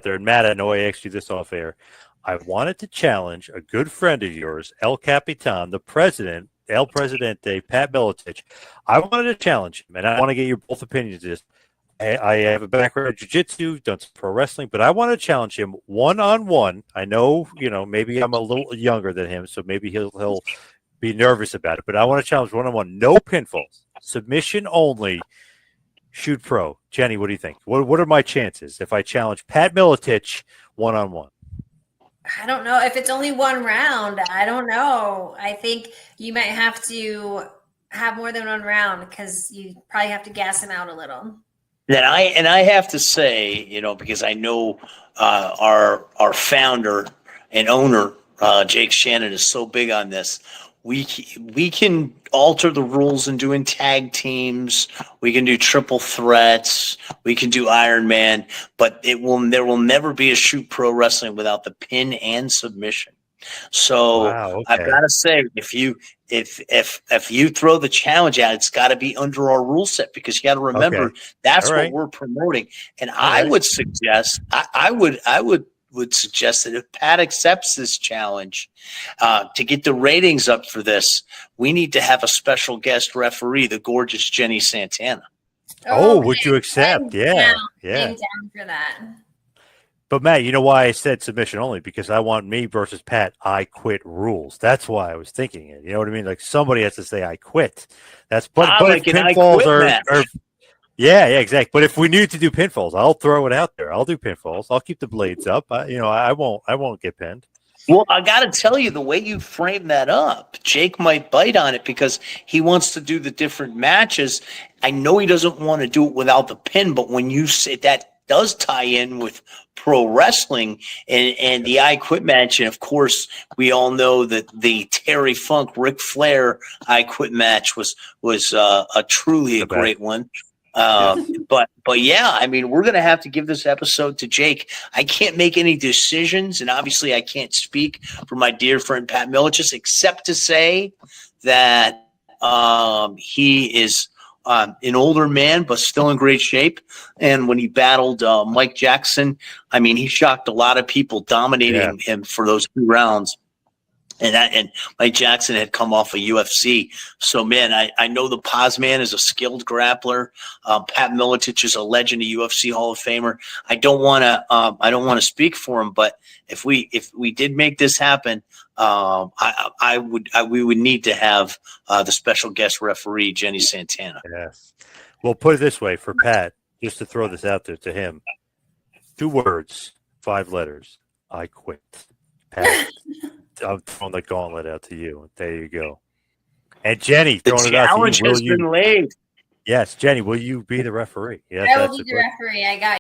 there. And Matt, I know I asked you this off air. I wanted to challenge a good friend of yours, El Capitan, the president, El Presidente, Pat Miletich. I wanted to challenge him, and I want to get your both opinions of this. I have a background in jiu-jitsu, done some pro wrestling, but I want to challenge him one-on-one. I know, maybe I'm a little younger than him, so maybe he'll be nervous about it, but I want to challenge one-on-one. No pinfalls, submission only, shoot pro. Jenny, what do you think? What are my chances if I challenge Pat Miletich one-on-one? I don't know. If it's only one round, I don't know. I think you might have to have more than one round because you probably have to gas him out a little. And I have to say, because I know our founder and owner, Jake Shannon, is so big on this. We can alter the rules and doing tag teams. We can do triple threats. We can do Iron Man, but there will never be a shoot pro wrestling without the pin and submission. So wow, okay. I've got to say, if you throw the challenge out, it's got to be under our rule set, because you got to remember that's what we're promoting. And I would suggest, I would suggest that if Pat accepts this challenge, to get the ratings up for this, we need to have a special guest referee, the gorgeous Jenny Santana. Oh, would you accept? Yeah. I'm down for that. But Matt, you know why I said submission only? Because I want me versus Pat, I quit rules. That's why I was thinking it. You know what I mean? Like somebody has to say I quit. But like if pinfalls are yeah, exactly. But if we need to do pinfalls, I'll throw it out there. I'll do pinfalls. I'll keep the blades up. I won't get pinned. Well, I got to tell you, the way you frame that up, Jake might bite on it because he wants to do the different matches. I know he doesn't want to do it without the pin, but when you say that does tie in with pro wrestling and the I Quit match, and of course we all know that the Terry Funk Ric Flair I Quit match was a truly a great one. But yeah, I mean, we're going to have to give this episode to Jake. I can't make any decisions, and obviously I can't speak for my dear friend Pat Miletich, except to say that he is an older man, but still in great shape. And when he battled Mike Jackson, I mean, he shocked a lot of people, dominating him for those 2 rounds. And Mike Jackson had come off of UFC. So, man, I know the Paz man is a skilled grappler. Pat Miletich is a legend, a UFC Hall of Famer. I don't want to speak for him, but if we did make this happen, we would need to have the special guest referee, Jenny Santana. Yes. Well, put it this way for Pat, just to throw this out there to him: 2 words, 5 letters. I quit. Pat. I'm throwing the gauntlet out to you. There you go. And Jenny, throwing it out to you. The challenge has been laid. Yes, Jenny, will you be the referee? Yes, I will be the referee. I got